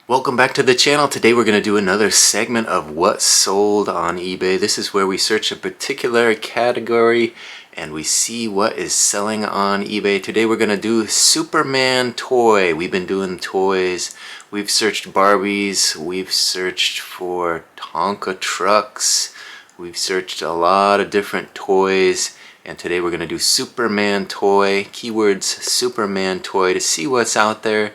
Welcome back to the channel. Today we're going to do another segment of what sold on eBay. This is where we search a particular category and we see what is selling on eBay. Today we're going to do Superman toy. We've been doing toys. We've searched Barbies. We've searched for Tonka trucks. We've searched a lot of different toys. And today we're going to do Superman toy. Keywords Superman toy to see what's out there.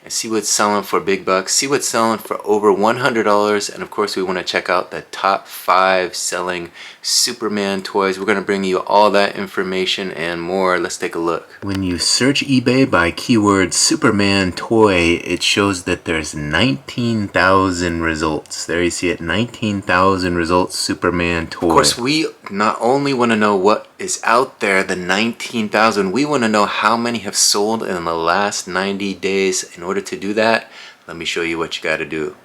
And see what's selling for big bucks, see what's selling for over $100, and of course we want to check out the top 5 selling Superman toys. We're going to bring you all that information and more. Let's take a look. When you search eBay by keyword Superman toy, it shows that there's 19,000 results. There you see it, 19,000 results Superman toy. Of course, we not only want to know what is out there, the 19,000, we want to know how many have sold in the last 90 days. In order to do that, let me show you what you got to do.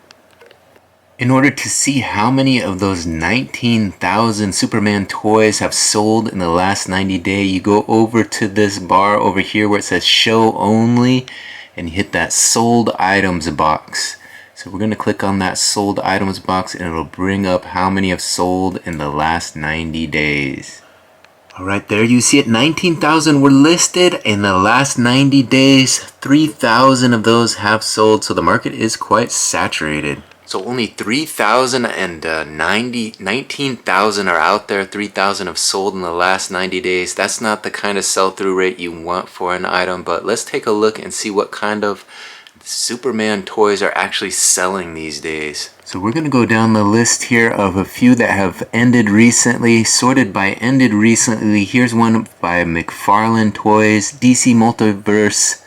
In order to see how many of those 19,000 Superman toys have sold in the last 90 days, you go over to this bar over here where it says show only and you hit that sold items box. So we're going to click on that sold items box and it'll bring up how many have sold in the last 90 days. Alright, there you see it, 19,000 were listed in the last 90 days. 3,000 of those have sold, so the market is quite saturated. So only 19,000 are out there. 3,000 have sold in the last 90 days. That's not the kind of sell-through rate you want for an item, but let's take a look and see what kind of Superman toys are actually selling these days. So we're going to go down the list here of a few that have ended recently, sorted by ended recently. Here's one by McFarlane Toys, DC Multiverse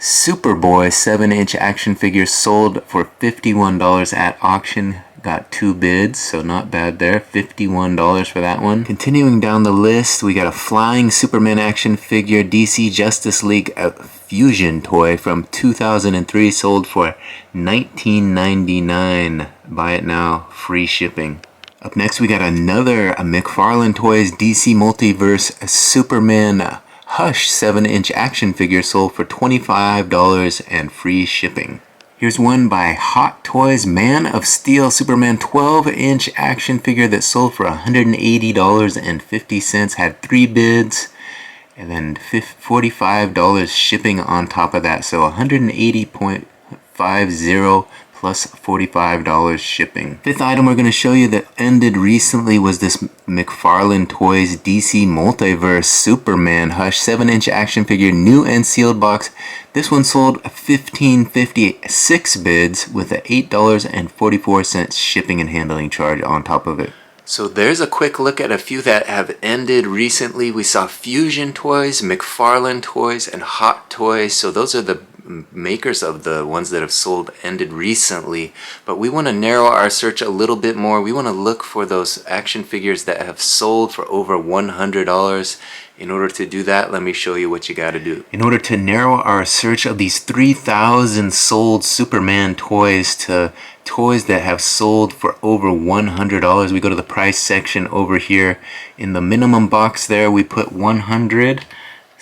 Superboy 7-inch action figure sold for $51 at auction. Got 2 bids, so not bad there. $51 for that one. Continuing down the list, we got a flying Superman action figure DC Justice League Fusion toy from 2003, sold for $19.99. Buy it now, free shipping. Up next, we got another McFarlane Toys DC Multiverse Superman Hush 7-inch action figure sold for $25 and free shipping. Here's one by Hot Toys Man of Steel Superman 12-inch action figure that sold for $180.50. Had 3 bids and then $45 shipping on top of that. So $180.50 plus $45 shipping. Fifth item we're going to show you that ended recently was this McFarlane Toys DC Multiverse Superman Hush 7-inch action figure, new and sealed box. This one sold $15.50, 6 bids with an $8.44 shipping and handling charge on top of it. So there's a quick look at a few that have ended recently. We saw Fusion Toys, McFarlane Toys, and Hot Toys. So those are the makers of the ones that have sold ended recently, but we want to narrow our search a little bit more. We want to look for those action figures that have sold for over $100. In order to do that, let me show you what you got to do. In order to narrow our search of these 3,000 sold Superman toys to toys that have sold for over $100, we go to the price section over here. In the minimum box there, we put 100.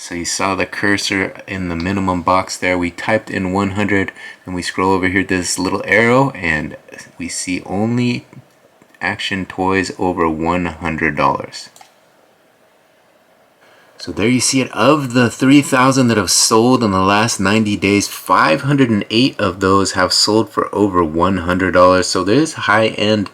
So you saw the cursor in the minimum box there. We typed in 100 and we scroll over here to this little arrow and we see only action toys over $100. So there you see it. Of the 3,000 that have sold in the last 90 days, 508 of those have sold for over $100. So there's high-end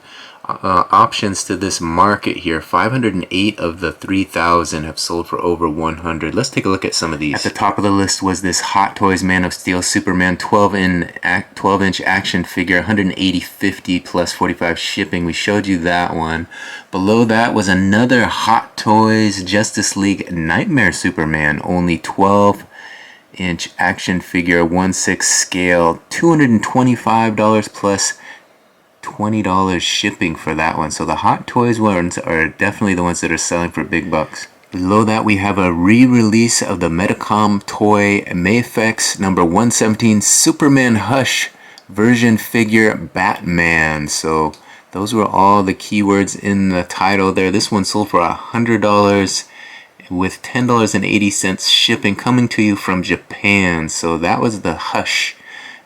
options to this market here. 508 of the 3,000 have sold for over 100. Let's take a look at some of these. At the top of the list was this Hot Toys Man of Steel Superman 12-inch action figure, $180.50 plus $45 shipping. We showed you that one. Below that was another Hot Toys Justice League Nightmare Superman, only 12-inch action figure, 1/6 scale, $225 plus $20 shipping for that one. So the Hot Toys ones are definitely the ones that are selling for big bucks. Below that we have a re-release of the Medicom toy Mayfix number 117 Superman Hush version figure Batman. So those were all the keywords in the title there. This one sold for $100 with $10.80 shipping, coming to you from Japan. So that was the Hush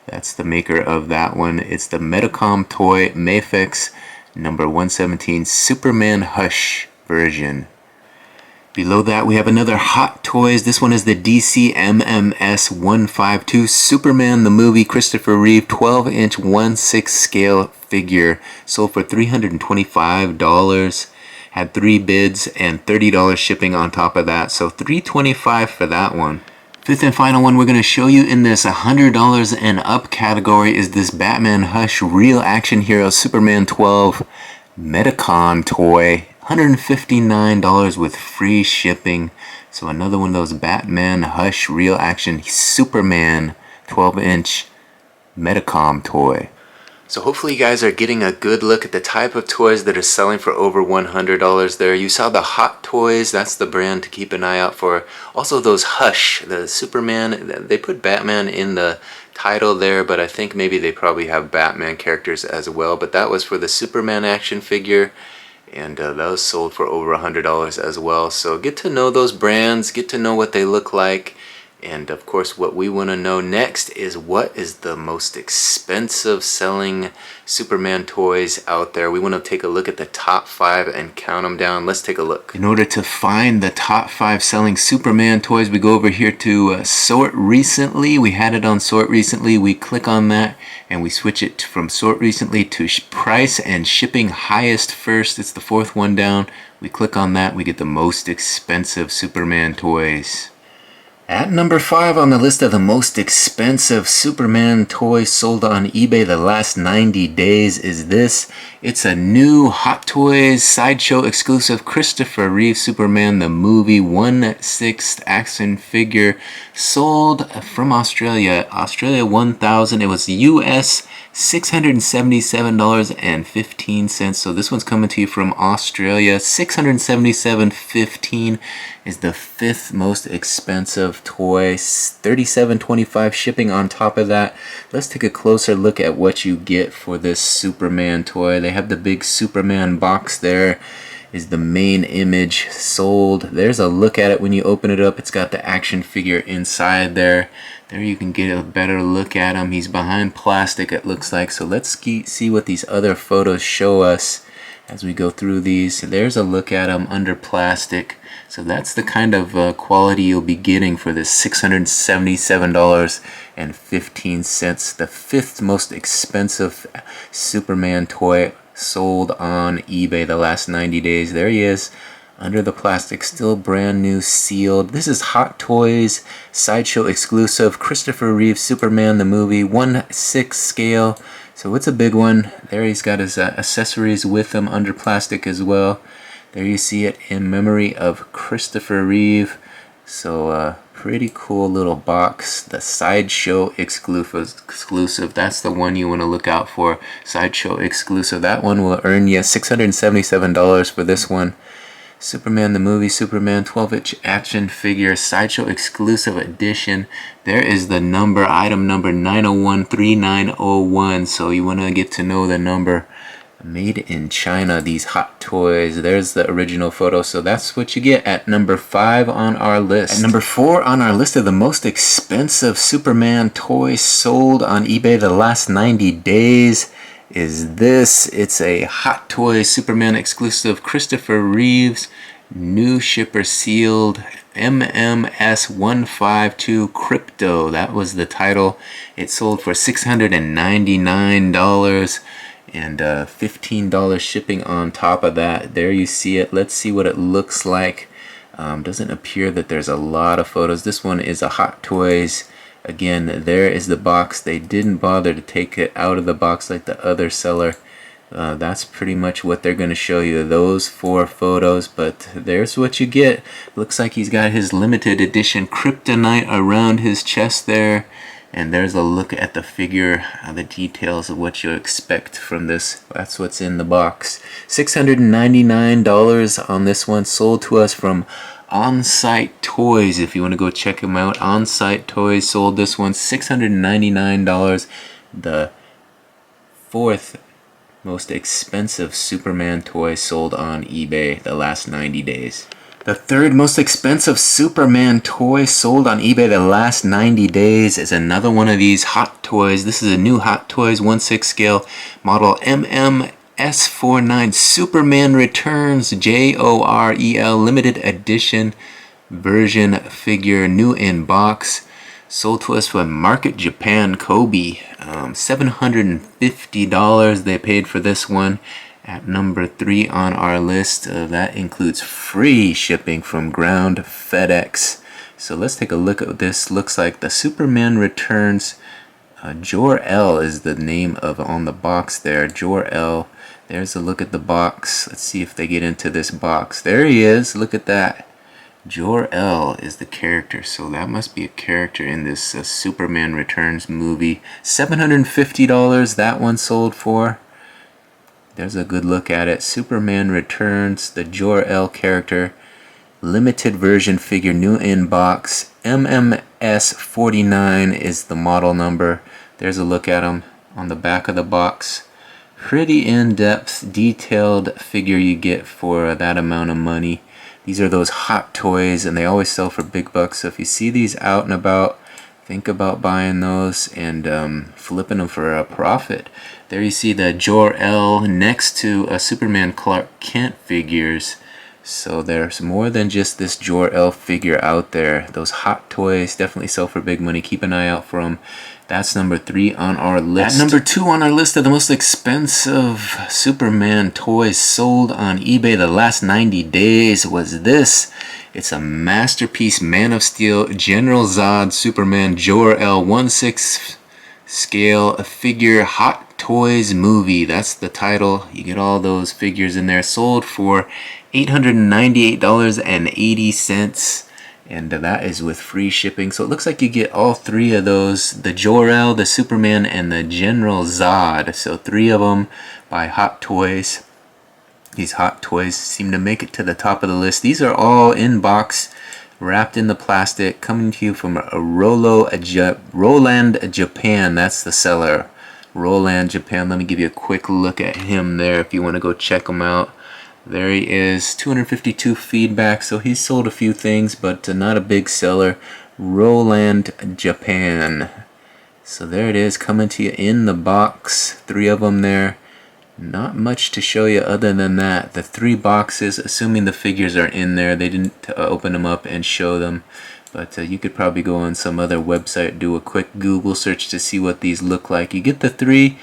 That's the maker of that one. It's the Medicom toy Mafex number 117 Superman Hush version. Below that we have another Hot Toys. This one is the DC MMS 152 Superman the movie Christopher Reeve 12-inch 1/6 scale figure. Sold for $325. Had 3 bids and $30 shipping on top of that. So $325 for that one. Fifth and final one we're going to show you in this $100 and up category is this Batman Hush Real Action Hero Superman 12 Metacon toy. $159 with free shipping. So another one of those Batman Hush Real Action Superman 12-inch Metacom toy. So hopefully you guys are getting a good look at the type of toys that are selling for over $100 there. You saw the Hot Toys, that's the brand to keep an eye out for. Also those Hush, the Superman, they put Batman in the title there, but I think maybe they probably have Batman characters as well. But that was for the Superman action figure, and that was sold for over $100 as well. So get to know those brands, get to know what they look like. And of course what we want to know next is what is the most expensive selling Superman toys out there. We want to take a look at the top 5 and count them down. Let's take a look. In order to find the top 5 selling Superman toys, we go over here to Sort Recently. We had it on Sort Recently. We click on that and we switch it from Sort Recently to Price and Shipping Highest First. It's the 4th one down. We click on that. We get the most expensive Superman toys. At number 5 on the list of the most expensive Superman toys sold on eBay the last 90 days is this. It's a new Hot Toys Sideshow exclusive Christopher Reeve Superman the movie 1/6 action figure, sold from Australia. Australia 1000. It was US $677.15. So this one's coming to you from Australia. $677.15 is the 5th most expensive toy. $37.25 shipping on top of that. Let's take a closer look at what you get for this Superman toy. They have the big Superman box there. Is the main image sold. There's a look at it when you open it up. It's got the action figure inside there. There you can get a better look at him. He's behind plastic, it looks like. So let's see what these other photos show us as we go through these. There's a look at him under plastic. So that's the kind of quality you'll be getting for this $677.15. The 5th most expensive Superman toy sold on eBay the last 90 days. There he is under the plastic, still brand new, sealed. This is Hot Toys Sideshow exclusive Christopher Reeve Superman the movie 1/6 scale. So it's a big one. There he's got his accessories with him under plastic as well. There you see it, in memory of Christopher Reeve. So pretty cool little box. The Sideshow exclusive. That's the one you want to look out for. Sideshow exclusive. That one will earn you $677 for this one. Superman the movie, Superman 12-inch action figure, Sideshow exclusive edition. There is the number, item number 9013901. So you want to get to know the number. Made in China, these Hot Toys. There's the original photo. So that's what you get at number 5 on our list. At number 4 on our list of the most expensive Superman toys sold on eBay the last 90 days is this. It's a Hot Toys Superman exclusive Christopher Reeves new shipper sealed MMS 152 Crypto. That was the title. It sold for $699 and $15 shipping on top of that. There you see it. Let's see what it looks like. Doesn't appear that there's a lot of photos. This one is a Hot Toys. Again, there is the box. They didn't bother to take it out of the box like the other seller. That's pretty much what they're going to show you, those 4 photos. But there's what you get. Looks like he's got his limited edition kryptonite around his chest there. And there's a look at the figure, the details of what you expect from this. That's what's in the box. $699 on this one, sold to us from On-Site Toys. If you want to go check them out, On-Site Toys sold this one $699. The 4th most expensive Superman toy sold on eBay the last 90 days. The third most expensive Superman toy sold on eBay the last 90 days is another one of these Hot Toys. This is a new Hot Toys 1/6 scale model MMS49 Superman Returns JOREL limited edition version figure, new in box. Sold to us from Market Japan Kobe. $750 they paid for this one. At number 3 on our list, that includes free shipping from Ground FedEx. So let's take a look at what this looks like. The Superman Returns. Jor-El is the name of on the box there. Jor-El. There's a look at the box. Let's see if they get into this box. There he is. Look at that. Jor-El is the character, so that must be a character in this Superman Returns movie. $750 that one sold for. There's a good look at it. Superman Returns, the Jor-El character. Limited version figure, new in box. MMS49 is the model number. There's a look at him on the back of the box. Pretty in-depth, detailed figure you get for that amount of money. These are those Hot Toys, and they always sell for big bucks. So if you see these out and about, think about buying those and flipping them for a profit. There you see the Jor-El next to a Superman Clark Kent figures. So there's more than just this Jor-El figure out there. Those Hot Toys definitely sell for big money. Keep an eye out for them. That's number 3 on our list. At number 2 on our list of the most expensive Superman toys sold on eBay the last 90 days was this. It's a masterpiece Man of Steel General Zod Superman Jor-El 1/6 scale figure Hot Toys movie. That's the title. You get all those figures in there. Sold for $898.80. And that is with free shipping. So it looks like you get all 3 of those. The Jor-El, the Superman, and the General Zod. So 3 of them by Hot Toys. These Hot Toys seem to make it to the top of the list. These are all in box, wrapped in the plastic, coming to you from Roland, Japan. That's the seller. Roland, Japan. Let me give you a quick look at him there if you want to go check him out. There he is, 252 feedback, so he's sold a few things, but not a big seller. Roland, Japan. So there it is, coming to you in the box. 3 of them there. Not much to show you other than that. The 3 boxes, assuming the figures are in there. They didn't open them up and show them. But you could probably go on some other website, do a quick Google search to see what these look like. You get the 3.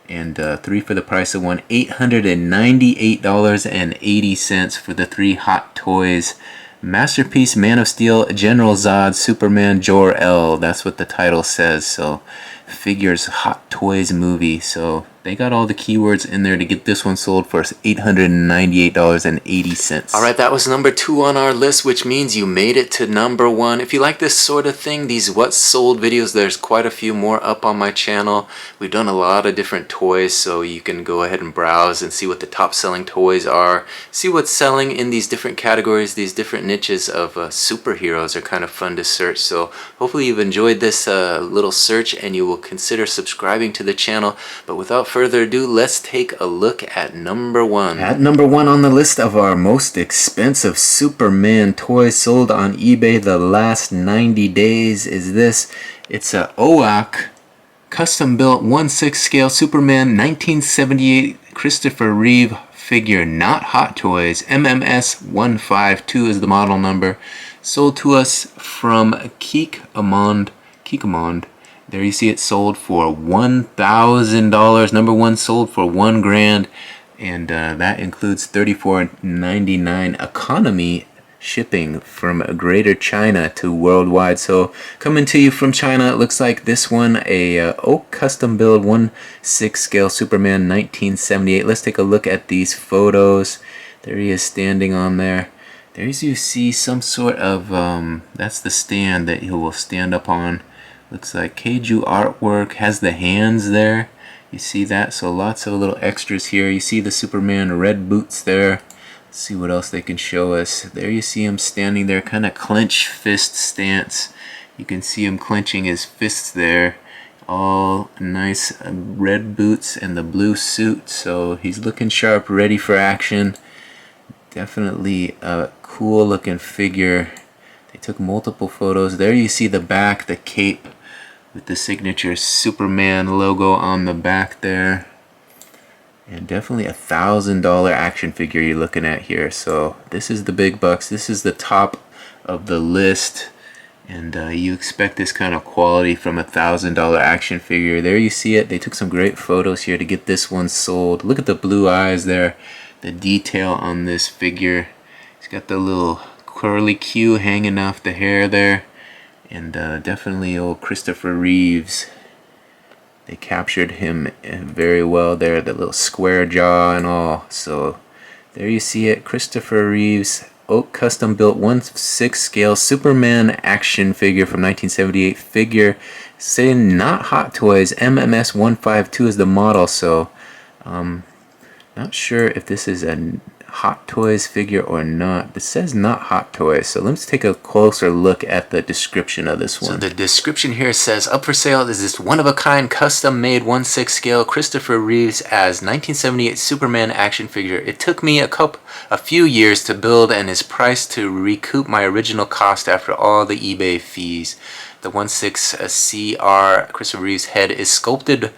And 3 for the price of 1. $898.80 for the 3 Hot Toys. Masterpiece Man of Steel General Zod Superman Jor-El. That's what the title says. So figures Hot Toys movie. So they got all the keywords in there to get this one sold for $898.80. Alright, that was number 2 on our list, which means you made it to number 1. If you like this sort of thing, these What's Sold videos, there's quite a few more up on my channel. We've done a lot of different toys, so you can go ahead and browse and see what the top selling toys are. See what's selling in these different categories, these different niches of superheroes are kind of fun to search. So hopefully you've enjoyed this little search and you will consider subscribing to the channel. But without further ado, let's take a look at number 1. At number 1 on the list of our most expensive Superman toys sold on eBay the last 90 days is this. It's a OAK custom built 1/6 scale Superman 1978 Christopher Reeve figure, not Hot Toys. MMS152 is the model number. Sold to us from Kikkoman. There you see it sold for $1,000. Number 1 sold for $1 grand, and that includes $34.99 economy shipping from Greater China to worldwide. So coming to you from China, it looks like this one, a Oak custom build 1/6 scale Superman 1978. Let's take a look at these photos. There he is standing on there. There you see some sort of that's the stand that he will stand up on. Looks like Keiju artwork, has the hands there. You see that? So lots of little extras here. You see the Superman red boots there. Let's see what else they can show us. There you see him standing there, kind of clenched fist stance. You can see him clenching his fists there. All nice red boots and the blue suit. So he's looking sharp, ready for action. Definitely a cool looking figure. They took multiple photos. There you see the back, the cape with the signature Superman logo on the back there. And definitely $1,000 action figure you're looking at here. So this is the big bucks. This is the top of the list. And you expect this kind of quality from $1,000 action figure. There you see it. They took some great photos here to get this one sold. Look at the blue eyes there. The detail on this figure. He's got the little curly Q hanging off the hair there. And definitely old Christopher Reeves. They captured him very well there. The little square jaw and all. So there you see it. Christopher Reeves. Oak custom built 1/6 scale Superman action figure from 1978 figure. Saying not Hot Toys. MMS 152 is the model. So not sure if this is a Hot Toys figure or not. This says not Hot Toys, so let's take a closer look at the description of this one. So the description here says, up for sale is this one-of-a-kind custom-made 1/6 scale Christopher Reeves as 1978 Superman action figure. It took me a few years to build and is priced to recoup my original cost after all the eBay fees. The 1/6 CR Christopher Reeves head is sculpted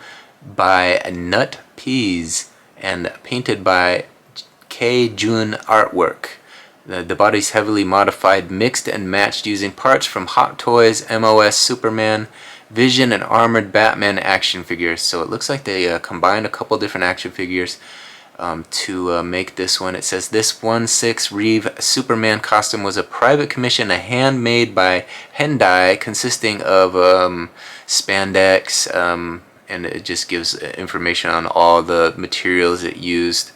by Nut Peas and painted by K. Jun Artwork. The body's heavily modified, mixed and matched using parts from Hot Toys, MOS Superman, Vision, and Armored Batman action figures. So it looks like they combined a couple different action figures to make this one. It says this 1/6 Reeve Superman costume was a private commission, a handmade by Hendai, consisting of spandex, and it just gives information on all the materials it used.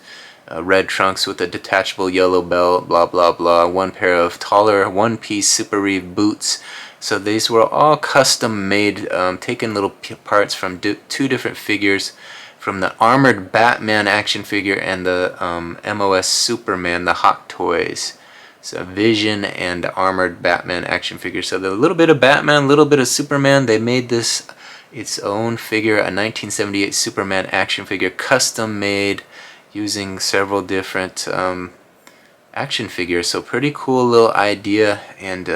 Red trunks with a detachable yellow belt, blah blah blah. One pair of taller one-piece Super Reeve boots. So these were all custom made, taking little parts from two different figures, from the Armored Batman action figure and the MOS Superman, the Hot Toys. So Vision and Armored Batman action figure. So a little bit of Batman, a little bit of Superman. They made this its own figure, a 1978 Superman action figure, custom made, using several different action figures. So pretty cool little idea, and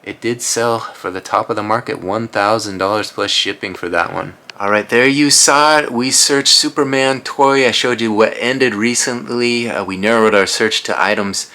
it did sell for the top of the market, $1,000 plus shipping for that one. Alright, there you saw it. We searched Superman toy. I showed you what ended recently. We narrowed our search to items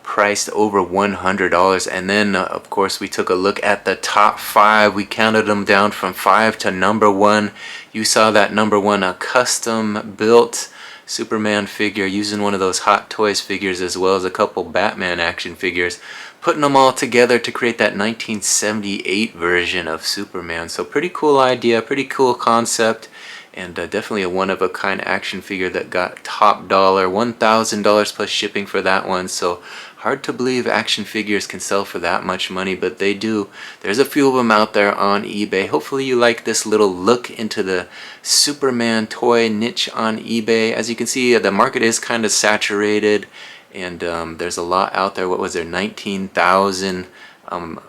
priced over $100, and then of course we took a look at the top 5. We counted them down from 5 to number 1. You saw that number 1, a custom built Superman figure using one of those Hot Toys figures, as well as a couple Batman action figures, putting them all together to create that 1978 version of Superman. So pretty cool idea, pretty cool concept, and definitely a one-of-a-kind action figure that got top dollar, $1,000 plus shipping for that one. So hard to believe action figures can sell for that much money, but they do. There's a few of them out there on eBay. Hopefully you like this little look into the Superman toy niche on eBay. As you can see, the market is kind of saturated, and there's a lot out there. What was there, 19,000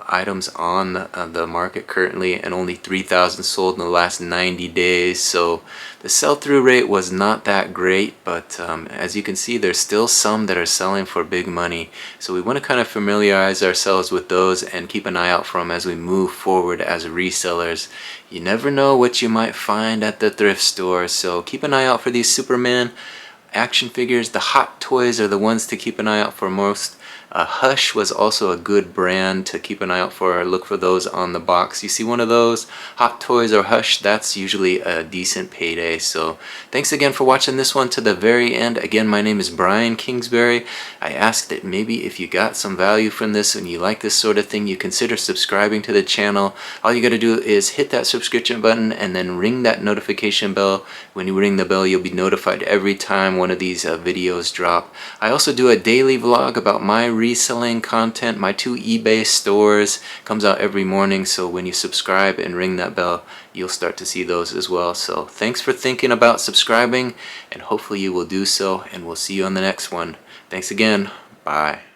items on the market currently, and only 3,000 sold in the last 90 days. So the sell-through rate was not that great, but as you can see, there's still some that are selling for big money. So we want to kind of familiarize ourselves with those and keep an eye out for them as we move forward as resellers. You never know what you might find at the thrift store, so keep an eye out for these Superman action figures. The Hot Toys are the ones to keep an eye out for most. Hush was also a good brand to keep an eye out for. Look for those on the box. You see one of those, Hot Toys or Hush, that's usually a decent payday. So thanks again for watching this one to the very end. Again, my name is Brian Kingsbury. I ask that maybe if you got some value from this and you like this sort of thing, you consider subscribing to the channel. All you got to do is hit that subscription button and then ring that notification bell. When you ring the bell, you'll be notified every time one of these videos drop. I also do a daily vlog about my reselling content. My 2 eBay stores comes out every morning, so when you subscribe and ring that bell, you'll start to see those as well. So thanks for thinking about subscribing, and hopefully you will do so, and we'll see you on the next one. Thanks again. Bye.